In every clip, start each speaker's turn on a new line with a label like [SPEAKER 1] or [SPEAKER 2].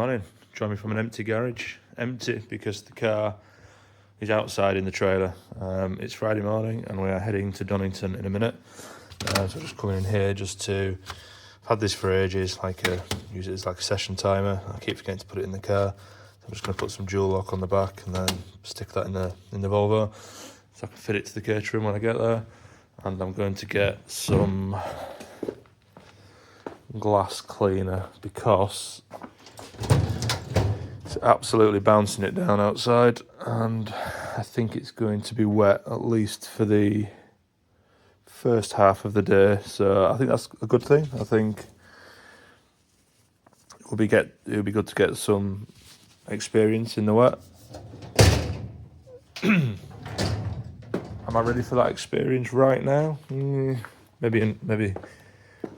[SPEAKER 1] morning. Join me from an empty garage. Empty because the car is outside in the trailer. It's Friday morning and we are heading to Donington in a minute. So I'm just coming in here just to... I've had this for ages, use it as like a session timer. I keep forgetting to put it in the car. So I'm just going to put some dual lock on the back and then stick that in the Volvo so I can fit it to the Caterham when I get there. And I'm going to get some glass cleaner because it's absolutely bouncing it down outside and I think it's going to be wet at least for the first half of the day, so I think that's a good thing. I think it would be good to get some experience in the wet. Am I ready for that experience right now? Maybe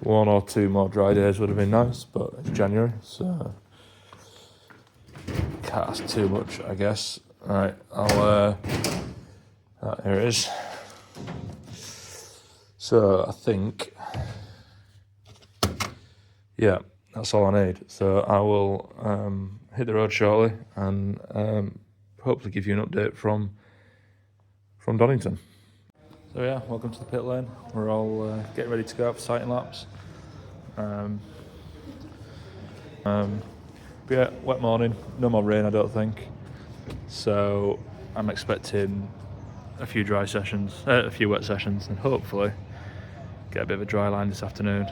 [SPEAKER 1] one or two more dry days would have been nice, but it's January, so can't ask too much, I guess. Alright, here it is. So I think, yeah, that's all I need. So I will hit the road shortly and hopefully give you an update from Donington. So yeah, welcome to the pit lane. We're all getting ready to go out for sighting laps. But yeah, wet morning, no more rain I don't think. So I'm expecting a few dry sessions, a few wet sessions, and hopefully get a bit of a dry line this afternoon.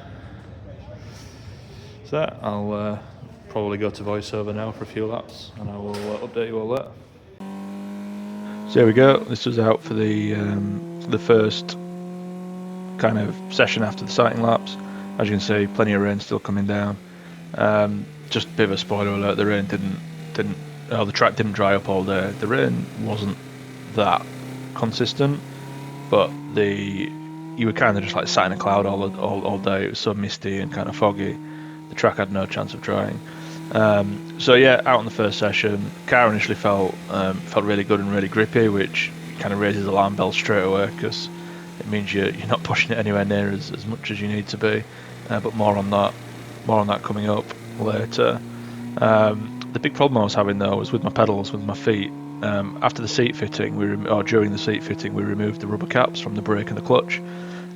[SPEAKER 1] So I'll probably go to voiceover now for a few laps and I will update you all later. So here we go, this was out for the first kind of session after the sighting laps. As you can see, plenty of rain still coming down. Just a bit of a spoiler alert, the track didn't dry up all day. The rain wasn't that consistent, but you were kind of just like sat in a cloud all day. It was so misty and kind of foggy. The track had no chance of drying. So yeah, out on the first session, car initially felt really good and really grippy, which kind of raises alarm bells straight away because it means you're not pushing it anywhere near as much as you need to be. But more on that coming up later. The big problem I was having though was with my pedals, with my feet. After the seat fitting, during the seat fitting, we removed the rubber caps from the brake and the clutch,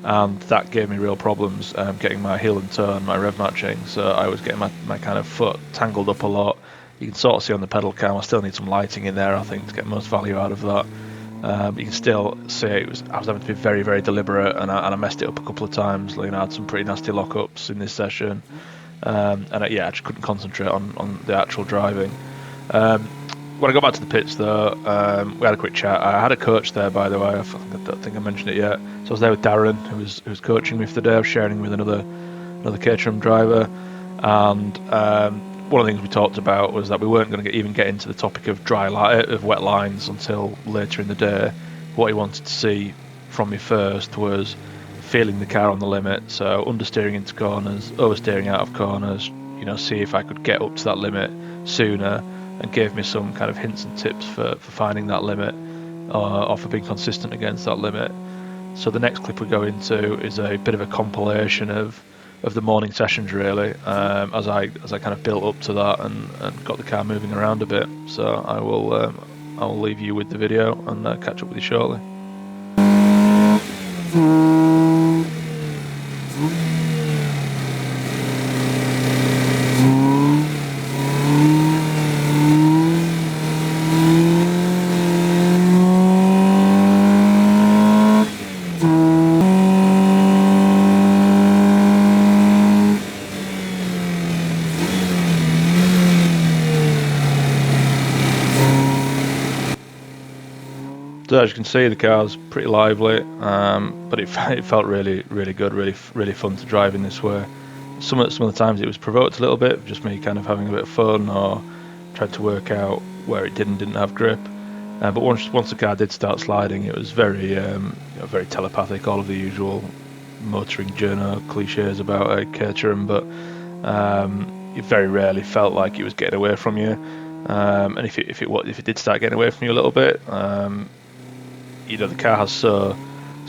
[SPEAKER 1] and that gave me real problems getting my heel and toe and my rev matching. So I was getting my kind of foot tangled up a lot. You can sort of see on the pedal cam, I still need some lighting in there, I think, to get most value out of that. You can still see I was having to be very, very deliberate, and I messed it up a couple of times. I had some pretty nasty lockups in this session, and I just couldn't concentrate on the actual driving. When I got back to the pits though, we had a quick chat. I had a coach there, by the way. I don't think I mentioned it yet. So I was there with Darren, who was coaching me for the day. I was sharing with another Caterham driver, and one of the things we talked about was that we weren't going to even get into the topic of wet lines until later in the day. What he wanted to see from me first was feeling the car on the limit, so understeering into corners, oversteering out of corners, see if I could get up to that limit sooner, and gave me some kind of hints and tips for finding that limit or for being consistent against that limit. So the next clip we go into is a bit of a compilation of the morning sessions really, as I kind of built up to that and got the car moving around a bit. So I will leave you with the video and catch up with you shortly. So as you can see, the car's pretty lively, but it felt really, really good, really fun to drive in this way. Some of the times it was provoked a little bit, just me kind of having a bit of fun or trying to work out where it didn't have grip. But once the car did start sliding, it was very very telepathic, all of the usual motoring journo cliches about a Caterham, but it very rarely felt like it was getting away from you. And if it did start getting away from you a little bit, the car has so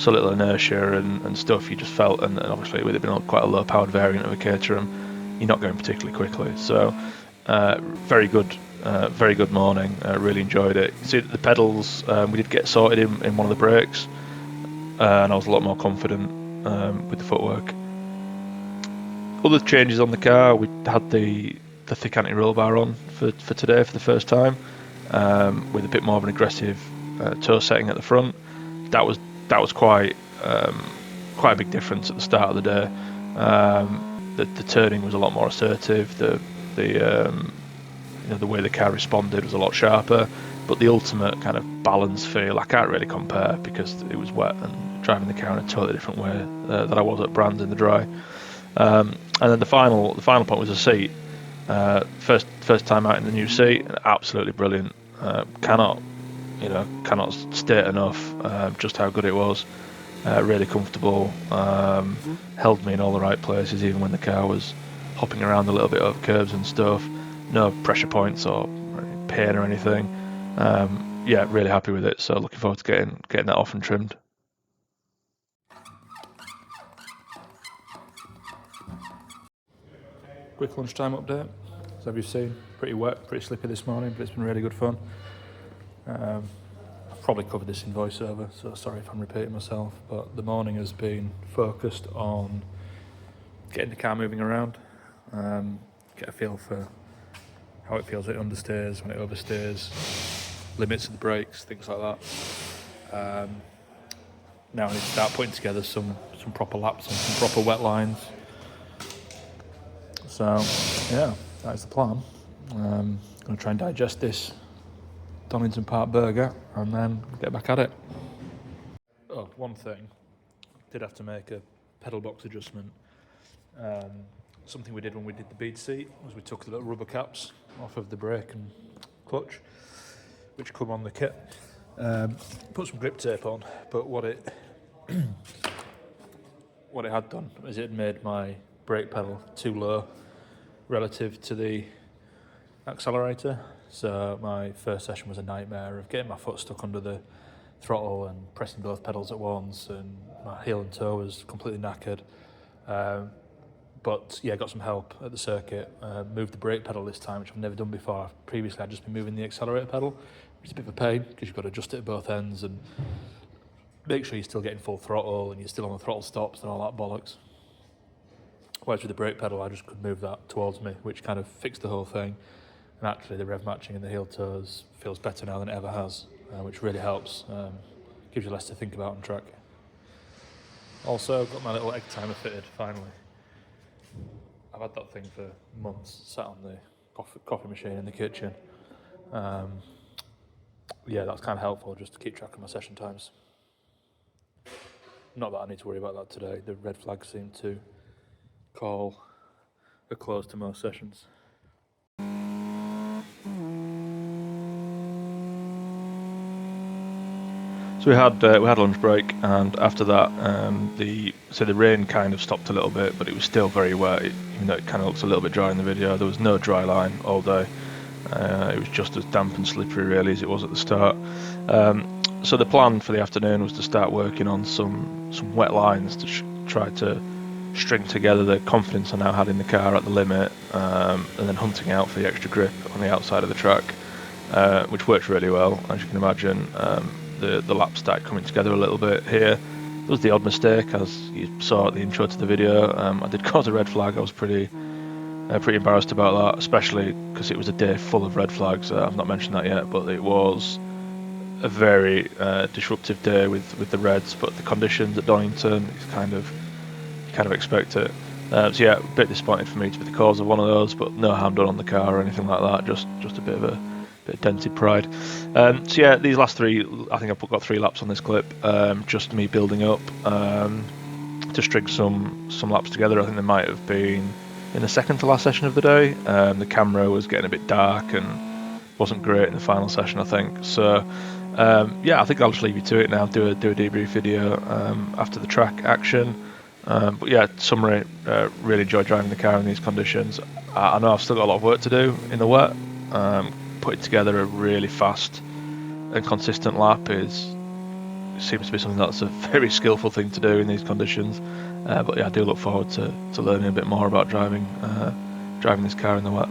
[SPEAKER 1] little inertia and stuff. You just felt, and obviously with it being quite a low powered variant of a Caterham, you're not going particularly quickly. So Very good morning. Really enjoyed it. See the pedals, we did get sorted in one of the brakes, and I was a lot more confident with the footwork. Other changes on the car, we had the thick anti-roll bar on for today for the first time, with a bit more of an aggressive toe setting at the front. That was quite a big difference at the start of the day. The turning was a lot more assertive. The way the car responded was a lot sharper. But the ultimate kind of balance feel, I can't really compare because it was wet and driving the car in a totally different way that I was at Brands in the dry. And then the final point was the seat. First time out in the new seat, absolutely brilliant. Cannot state enough just how good it was. Really comfortable. Held me in all the right places, even when the car was hopping around a little bit over curbs and stuff. No pressure points or pain or anything. Yeah, really happy with it. So looking forward to getting that off and trimmed. Quick lunchtime update. So as you've seen, pretty wet, pretty slippy this morning, but it's been really good fun. I've probably covered this in voiceover, so sorry if I'm repeating myself, but the morning has been focused on getting the car moving around, get a feel for how it feels when it understeers, when it oversteers, limits of the brakes, things like that. Now I need to start putting together some proper laps and some proper wet lines. So, yeah, that is the plan. I'm going to try and digest this Donington Park burger and then get back at it. Oh, one thing. Did have to make a pedal box adjustment. Something we did when we did the bead seat was we took the little rubber caps off of the brake and clutch, which come on the kit. Put some grip tape on, but what it had done is it had made my brake pedal too low relative to the accelerator. So my first session was a nightmare of getting my foot stuck under the throttle and pressing both pedals at once, and my heel and toe was completely knackered. But yeah, got some help at the circuit. Moved the brake pedal this time, which I've never done before. Previously I'd just been moving the accelerator pedal, which is a bit of a pain because you've got to adjust it at both ends and make sure you're still getting full throttle and you're still on the throttle stops and all that bollocks. Whereas with the brake pedal, I just could move that towards me, which kind of fixed the whole thing. And actually the rev matching in the heel toes feels better now than it ever has, which really helps. Gives you less to think about on track. Also, got my little egg timer fitted, finally. I've had that thing for months, sat on the coffee machine in the kitchen. Yeah, that's kind of helpful just to keep track of my session times. Not that I need to worry about that today. The red flags seem to call a close to most sessions. So we had lunch break, and after that, the rain kind of stopped a little bit, but it was still very wet. Even though it kind of looks a little bit dry in the video, there was no dry line all day. It was just as damp and slippery really as it was at the start. So the plan for the afternoon was to start working on some wet lines to try to string together the confidence I now had in the car at the limit, and then hunting out for the extra grip on the outside of the track, which worked really well, as you can imagine. The laps started coming together a little bit here. There was the odd mistake, as you saw at the intro to the video. I did cause a red flag. I was pretty embarrassed about that, especially because it was a day full of red flags. I've not mentioned that yet, but it was a very disruptive day with the reds. But the conditions at Donington, it's kind of expect it. So yeah, a bit disappointed for me to be the cause of one of those, but no harm done on the car or anything like that. Just a bit of dented pride. So yeah, these last three, I think I've got 3 laps on this clip. Just me building up to string some laps together. I think there might have been in the second to last session of the day. The camera was getting a bit dark and wasn't great in the final session, I think. So yeah, I think I'll just leave you to it now. Do a debrief video after the track action. But yeah, summary, really enjoyed driving the car in these conditions. I know I've still got a lot of work to do in the wet. Putting together a really fast and consistent lap seems to be something that's a very skillful thing to do in these conditions. But yeah, I do look forward to learning a bit more about driving this car in the wet.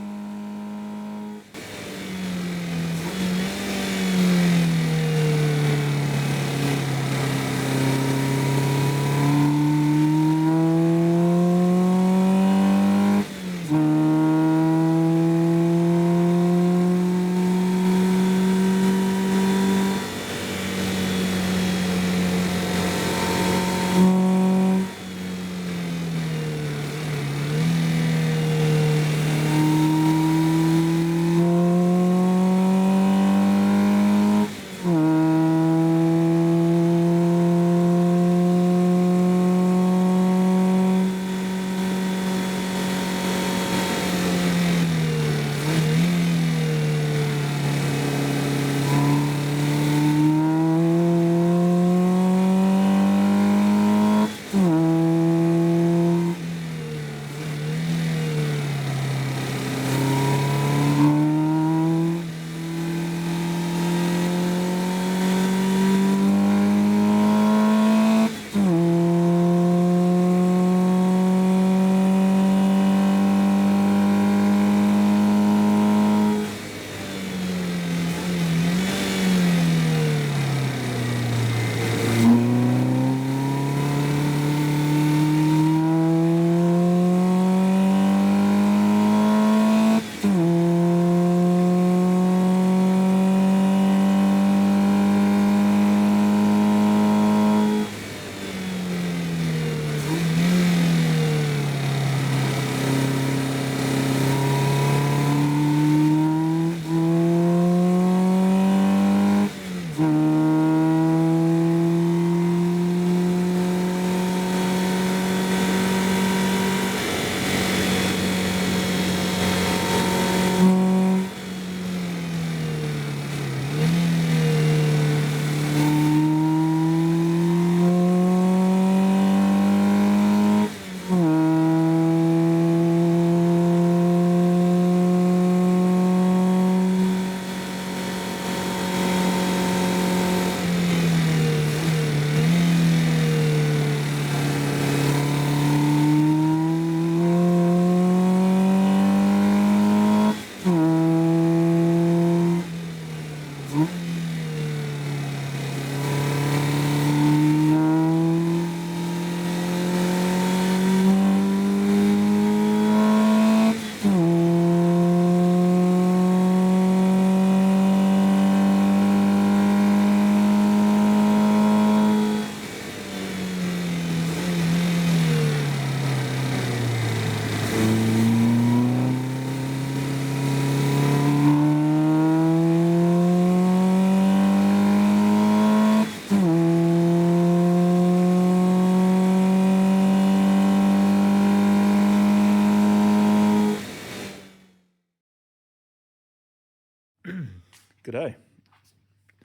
[SPEAKER 1] Good day.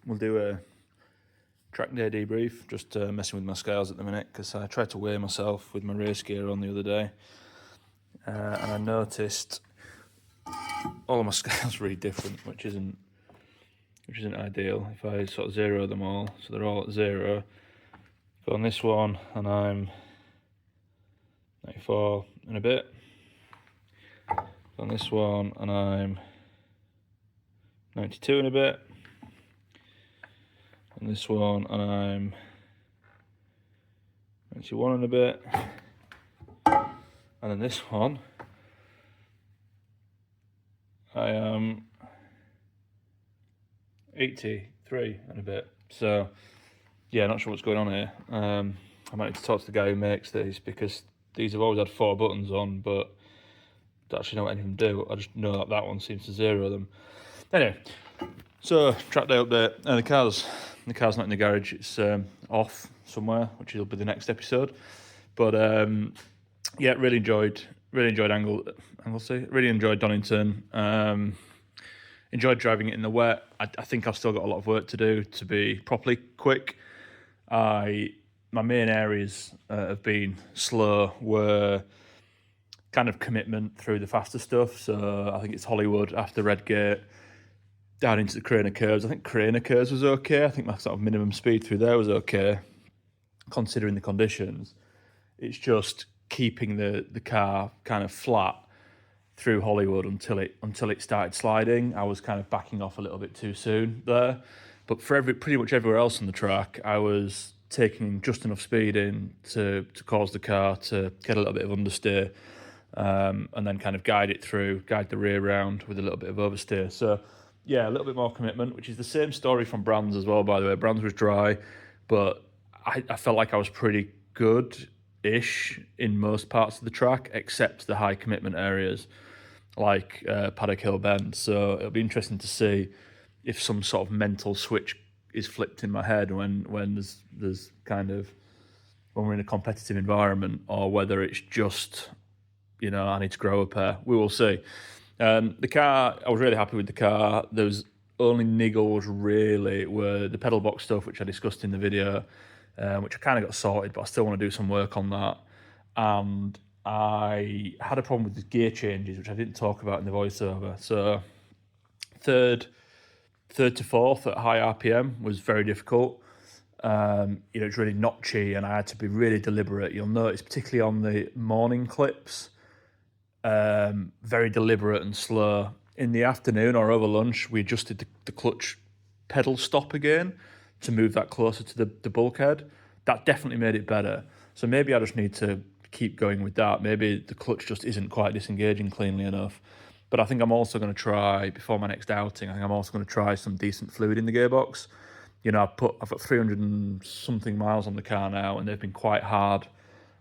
[SPEAKER 1] We'll do a Trackday debrief, just messing with my scales at the minute because I tried to weigh myself with my race gear on the other day and I noticed all of my scales read different, which isn't ideal. If I sort of zero them all, so they're all at 0. Go on this one and I'm 94 and a bit. Go on this one and I'm 92 and a bit. On this one and I'm 91 and a bit. And then this one I am 83 and a bit. So yeah, not sure what's going on here. I might need to talk to the guy who makes these because these have always had 4 buttons on, but I don't actually know what any of them do. I just know that one seems to zero them. Anyway, so Trackday update. The car's not in the garage. It's off somewhere, which will be the next episode. But yeah, really enjoyed Anglesey. Really enjoyed Donington. Enjoyed driving it in the wet. I think I've still got a lot of work to do to be properly quick. My main areas have been slow, were kind of commitment through the faster stuff. So I think it's Hollywood after Redgate, down into the Craner curves. I think Craner curves was okay. I think my sort of minimum speed through there was okay, considering the conditions. It's just keeping the car kind of flat through Hollywood until it started sliding. I was kind of backing off a little bit too soon there. But for pretty much everywhere else on the track, I was taking just enough speed in to cause the car to get a little bit of understeer, and then kind of guide the rear round with a little bit of oversteer. So yeah, a little bit more commitment, which is the same story from Brands as well, by the way. Brands was dry, but I felt like I was pretty good-ish in most parts of the track, except the high commitment areas, like Paddock Hill Bend. So it'll be interesting to see if some sort of mental switch is flipped in my head when there's kind of, when we're in a competitive environment, or whether it's just, I need to grow a pair. We will see. The car, I was really happy with the car. There was only niggles really were the pedal box stuff, which I discussed in the video, which I kind of got sorted, but I still want to do some work on that. And I had a problem with the gear changes, which I didn't talk about in the voiceover. So third to fourth at high RPM was very difficult. It's really notchy, and I had to be really deliberate. You'll notice, particularly on the morning clips, very deliberate and slow. In the afternoon or over lunch, we adjusted the clutch pedal stop again to move that closer to the bulkhead. That definitely made it better. So maybe I just need to keep going with that. Maybe the clutch just isn't quite disengaging cleanly enough. But I think I'm also going to try, before my next outing, try some decent fluid in the gearbox. I've got 300 and something miles on the car now, and they've been quite hard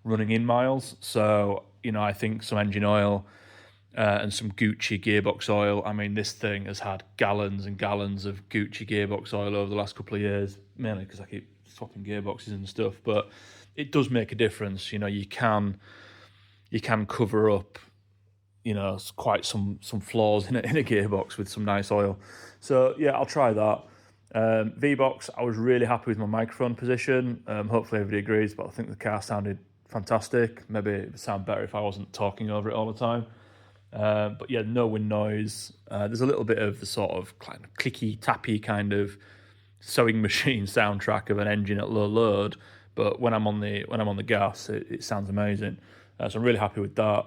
[SPEAKER 1] running in miles. So, I think some engine oil and some Gucci gearbox oil. I mean, this thing has had gallons and gallons of Gucci gearbox oil over the last couple of years, mainly because I keep swapping gearboxes and stuff. But it does make a difference. You can cover up, quite some flaws in a gearbox with some nice oil. So yeah, I'll try that. V-Box, I was really happy with my microphone position. Hopefully everybody agrees, but I think the car sounded fantastic. Maybe it would sound better if I wasn't talking over it all the time. But yeah, no wind noise. There's a little bit of the sort of kind of clicky, tappy kind of sewing machine soundtrack of an engine at low load. But when I'm on the gas, it sounds amazing. So I'm really happy with that.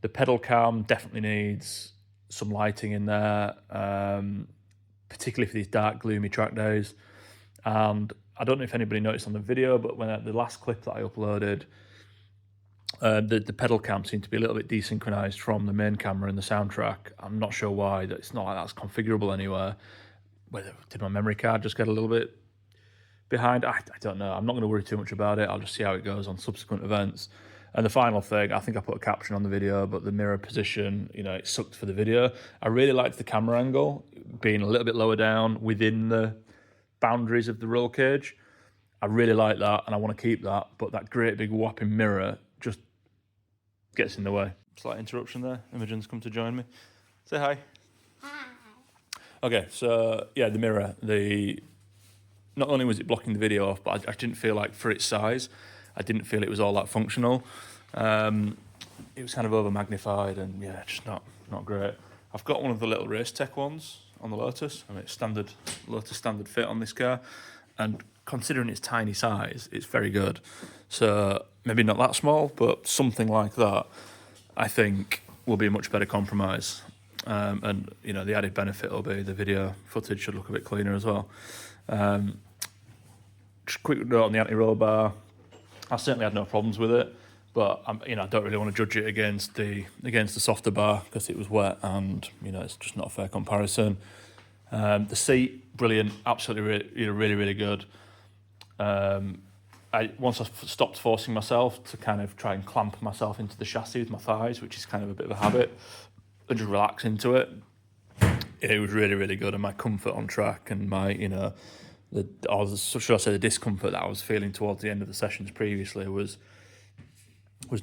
[SPEAKER 1] The pedal cam definitely needs some lighting in there, particularly for these dark, gloomy track days. And I don't know if anybody noticed on the video, but when the last clip that I uploaded, the pedal cam seemed to be a little bit desynchronized from the main camera in the soundtrack. I'm not sure why. It's not like that's configurable anywhere. Whether did my memory card just get a little bit behind? I don't know. I'm not going to worry too much about it. I'll just see how it goes on subsequent events. And the final thing, I think I put a caption on the video, but the mirror position, it sucked for the video. I really liked the camera angle being a little bit lower down within the boundaries of the roll cage. I really like that, and I want to keep that, but that great big whopping mirror just gets in the way. Slight interruption there. Imogen's come to join me. Say hi.
[SPEAKER 2] Hi.
[SPEAKER 1] Okay, so yeah, the mirror. Not only was it blocking the video off, but I didn't feel like, for its size, I didn't feel it was all that functional. It was kind of over magnified and yeah, just not great. I've got one of the little Race Tech ones on the Lotus. I mean, it's Lotus standard fit on this car, and considering its tiny size, it's very good. So maybe not that small, but something like that, I think, will be a much better compromise. And you know, the added benefit will be the video footage should look a bit cleaner as well. Just a quick note on the anti-roll bar. I certainly had no problems with it, but I don't really want to judge it against the softer bar because it was wet, and it's just not a fair comparison. The seat, brilliant, absolutely really good. Once I stopped forcing myself to kind of try and clamp myself into the chassis with my thighs, which is kind of a bit of a habit, and just relax into it, it was really good. And my comfort on track and my the discomfort that I was feeling towards the end of the sessions previously was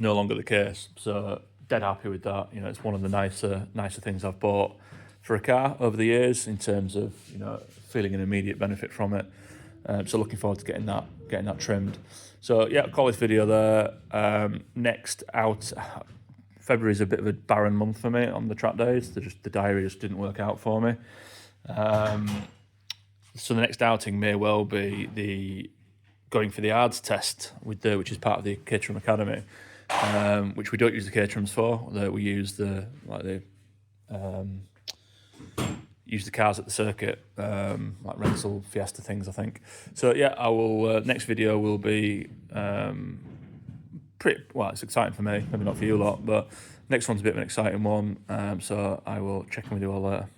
[SPEAKER 1] no longer the case. So dead happy with that. It's one of the nicer things I've bought for a car over the years in terms of feeling an immediate benefit from it. So looking forward to getting that trimmed. So yeah, I'll call this video there. Next out, February is a bit of a barren month for me on the track days. The diary just didn't work out for me. So the next outing may well be the going for the ARDS test which is part of the Caterham Academy, which we don't use the Caterhams for. We use use the cars at the circuit, like rental Fiesta things, I think. So yeah, I will. Next video will be it's exciting for me, maybe not for you lot, but next one's a bit of an exciting one. So I will check in with you all later.